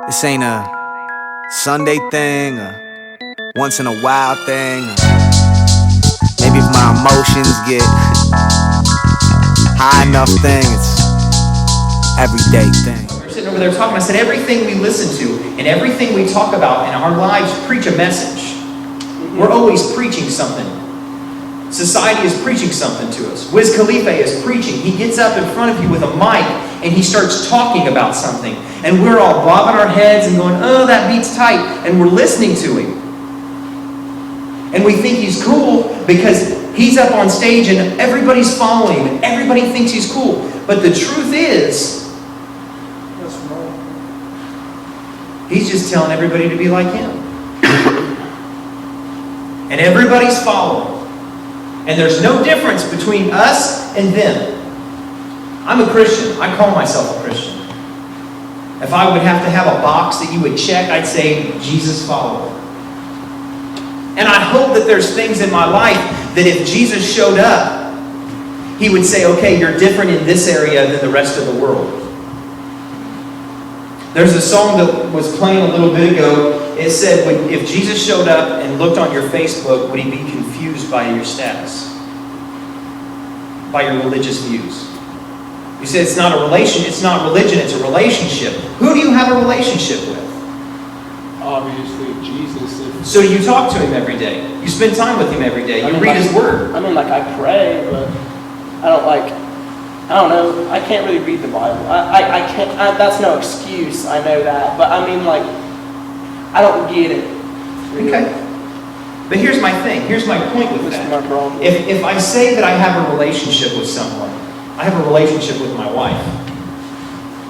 This ain't a Sunday thing, a once in a while thing. Maybe if my emotions get high enough thing, it's everyday thing. We're sitting over there talking. I said, everything we listen to and everything we talk about in our lives preach a message. We're always preaching something. Society is preaching something to us. Wiz Khalifa is preaching. He gets up in front of you with a mic and he starts talking about something. And we're all bobbing our heads and going, oh, that beat's tight. And we're listening to him. And we think he's cool because he's up on stage and everybody's following him and everybody thinks he's cool. But the truth is, he's just telling everybody to be like him. And everybody's following. And there's no difference between us and them. I'm a Christian. I call myself a Christian. If I would have to have a box that you would check, I'd say Jesus follower. And I hope that there's things in my life that if Jesus showed up, he would say, okay, you're different in this area than the rest of the world. There's a song that was playing a little bit ago. It said, if Jesus showed up and looked on your Facebook, would he be confused by your status? By your religious views? You said it's not a relation, it's not religion, it's a relationship. Who do you have a relationship with? Obviously, Jesus. So you talk to him every day. You spend time with him every day. You read his word. I mean, I pray, but I don't know. I can't really read the Bible. I can't. That's no excuse. I know that, but I mean, I don't get it. Really. Okay. But here's my thing. Here's my point with that. My problem. If I say that I have a relationship with someone, I have a relationship with my wife.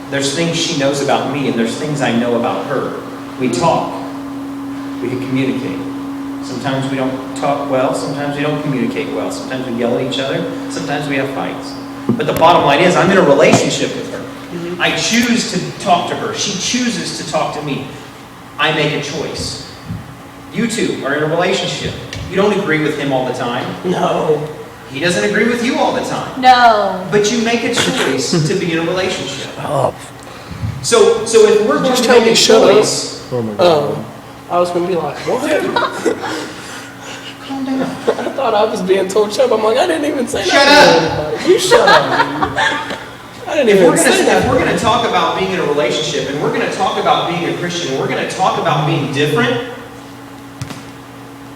There's things she knows about me, and there's things I know about her. We talk. We can communicate. Sometimes we don't talk well. Sometimes we don't communicate well. Sometimes we yell at each other. Sometimes we have fights. But the bottom line is, I'm in a relationship with her. Mm-hmm. I choose to talk to her. She chooses to talk to me. I make a choice. You two are in a relationship. You don't agree with him all the time. No. He doesn't agree with you all the time. No. But you make a choice to be in a relationship. So if we're going to make a choice... I was going to be like, what? Calm down. I thought I was being told shut up. I'm like, I didn't even say shut that. Shut up. You shut up. I didn't even say that. If we're going to talk about being in a relationship, and we're going to talk about being a Christian, and we're going to talk about being different,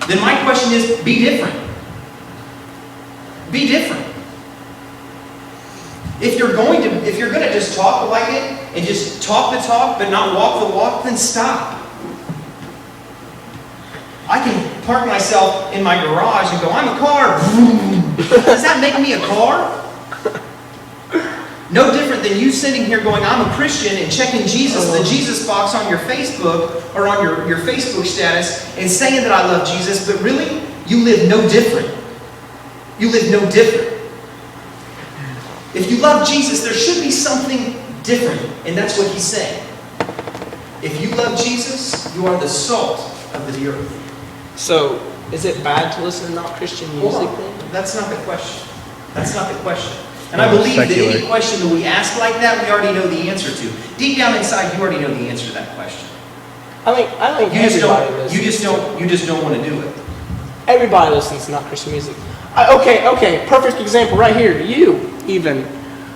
then my question is, be different. Be different. If you're going to just talk like it, and just talk the talk, but not walk the walk, then stop. I can park myself in my garage and go, I'm a car. Does that make me a car? No different than you sitting here going, I'm a Christian, and checking Jesus, the Jesus box on your Facebook or on your Facebook status and saying that I love Jesus, but really, you live no different. You live no different. If you love Jesus, there should be something different, and that's what he's saying. If you love Jesus, you are the salt of the earth. So, is it bad to listen to not Christian music then? That's not the question. That's not the question. And I believe that any question that we ask like that, we already know the answer to. Deep down inside, you already know the answer to that question. I think you just don't want to do it. Everybody listens to not Christian music. Okay, perfect example right here. You even.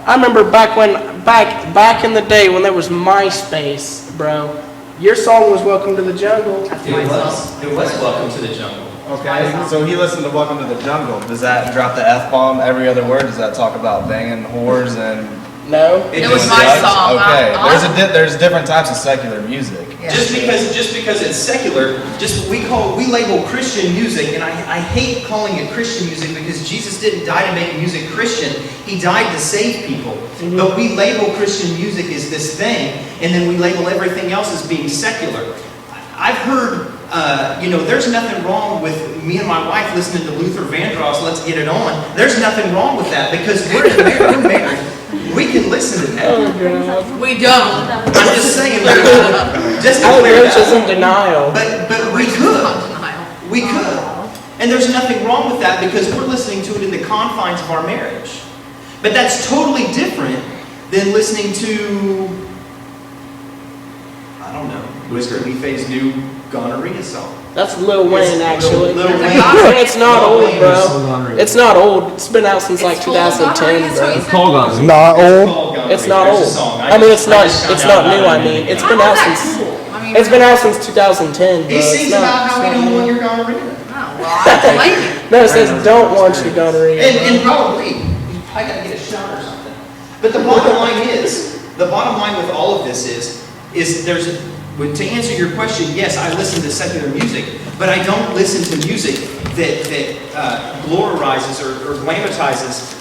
I remember back in the day when there was MySpace, bro. Your song was "Welcome to the Jungle." It was "Welcome to the Jungle." Okay, so he listened to "Welcome to the Jungle." Does that drop the F-bomb every other word? Does that talk about banging whores and? No, it was my song. Okay, there's different types of secular music. Yeah. Just because it's secular, we label Christian music, and I hate calling it Christian music because Jesus didn't die to make music Christian. He died to save people. Mm-hmm. But we label Christian music as this thing, and then we label everything else as being secular. I've heard, there's nothing wrong with me and my wife listening to Luther Vandross, Let's Get It On. There's nothing wrong with that because we're married. We can listen to that. Oh, God. We don't. I'm just saying, just to clear that up. In denial. But we could. We could. And there's nothing wrong with that because we're listening to it in the confines of our marriage. But that's totally different than listening to I don't know. Wiz Khalifa's new gonorrhea song. That's Lil Wayne, actually. Lil Wayne. It's not Lil old, Wayne bro. is It's not old. It's been out since like 2010, bro. It's called gonorrhea. Not old. called gonorrhea. It's not There's a old. song. I mean, it's I not. just found It's out not about new. it I a mean, minute it's ago. been out since. It's been out since 2010, bro. He sings It's not- about how he don't want your gonorrhea. Oh, well, I don't blame you. No, it says don't want you gonorrhea. And probably, you probably gotta get a shot or something. But the bottom line with all of this is there's, to answer your question, yes, I listen to secular music, but I don't listen to music that glorizes or glamatizes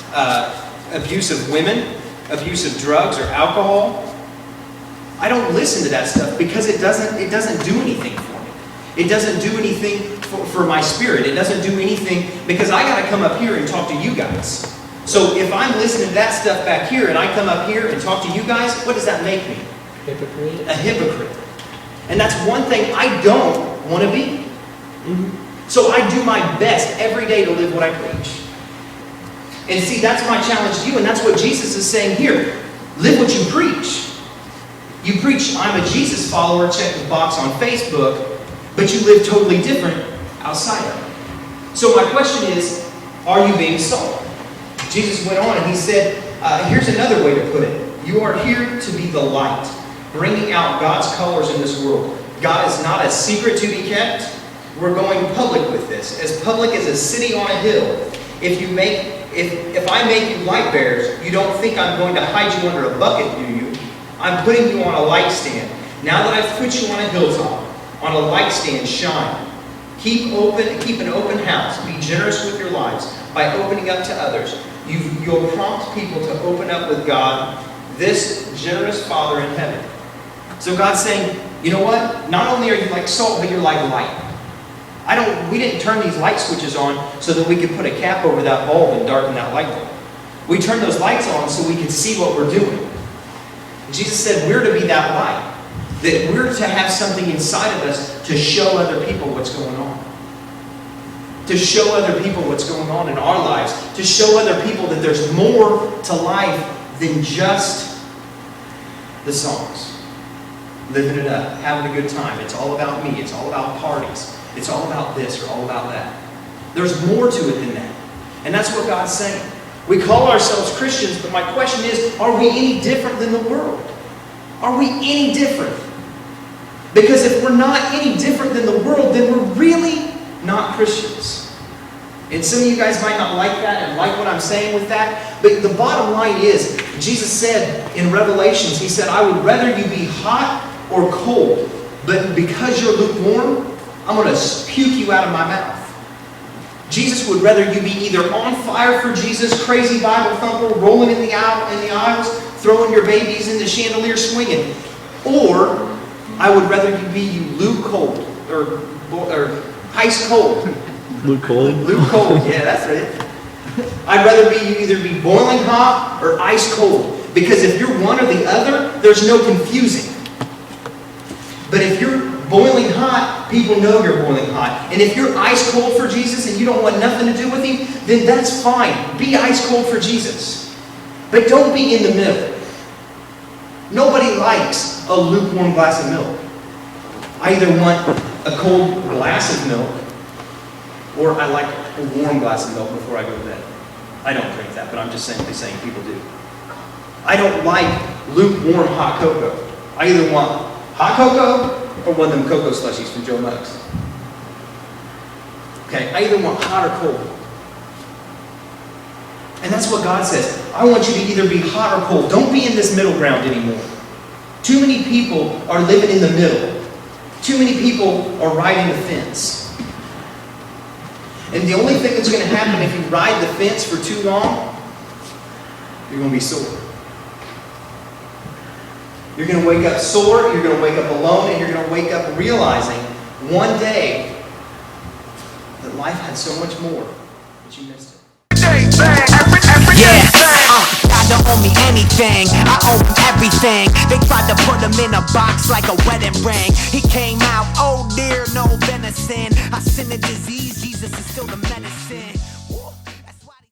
abuse of women, abuse of drugs or alcohol. I don't listen to that stuff because it doesn't do anything for me. It doesn't do anything for my spirit. It doesn't do anything because I got to come up here and talk to you guys. So if I'm listening to that stuff back here and I come up here and talk to you guys, what does that make me? Hypocrite. A hypocrite. And that's one thing I don't want to be. So I do my best every day to live what I preach. And see, that's my challenge to you, and that's what Jesus is saying here. Live what you preach. You preach, I'm a Jesus follower, check the box on Facebook, but you live totally different outside of it. So my question is, are you being salt? Jesus went on and he said, here's another way to put it. You are here to be the light, bringing out God's colors in this world. God is not a secret to be kept. We're going public with this. As public as a city on a hill. If I make you light bearers, you don't think I'm going to hide you under a bucket, do you? I'm putting you on a light stand. Now that I've put you on a hilltop, on a light stand, shine. Keep an open house. Be generous with your lives by opening up to others. You'll prompt people to open up with God, this generous Father in heaven. So God's saying, you know what? Not only are you like salt, but you're like light. We didn't turn these light switches on so that we could put a cap over that bulb and darken that light bulb. We turned those lights on so we could see what we're doing. Jesus said we're to be that light. That we're to have something inside of us to show other people what's going on. To show other people what's going on in our lives. To show other people that there's more to life than just the songs. Living it up, having a good time. It's all about me. It's all about parties. It's all about this or all about that. There's more to it than that. And that's what God's saying. We call ourselves Christians, but my question is, are we any different than the world? Are we any different? Because if we're not any different than the world, then we're really not Christians. And some of you guys might not like that and like what I'm saying with that, but the bottom line is, Jesus said in Revelations, he said, I would rather you be hot or cold, but because you're lukewarm, I'm going to puke you out of my mouth. Jesus would rather you be either on fire for Jesus, crazy Bible thumper, rolling in the aisles, throwing your babies in the chandelier swinging, or I would rather you be luke cold or ice cold. Luke Cold. Luke cold, yeah, that's right. I'd rather you either be boiling hot or ice cold, because if you're one or the other, there's no confusing. But if you're boiling hot, people know you're boiling hot. And if you're ice cold for Jesus and you don't want nothing to do with him, then that's fine. Be ice cold for Jesus. But don't be in the middle. Nobody likes a lukewarm glass of milk. I either want a cold glass of milk or I like a warm glass of milk before I go to bed. I don't drink that, but I'm just simply saying people do. I don't like lukewarm hot cocoa. I either want hot cocoa or one of them cocoa slushies from Joe Muggs. Okay, I either want hot or cold. And that's what God says. I want you to either be hot or cold. Don't be in this middle ground anymore. Too many people are living in the middle. Too many people are riding the fence. And the only thing that's going to happen if you ride the fence for too long, you're going to be sore. You're going to wake up sore, you're going to wake up alone, and you're going to wake up realizing one day that life had so much more, but you missed it. God don't owe me anything, I owe him everything. They tried to put him in a box like a wedding ring. He came out, oh dear, no venison. I sin a disease, Jesus is still the medicine.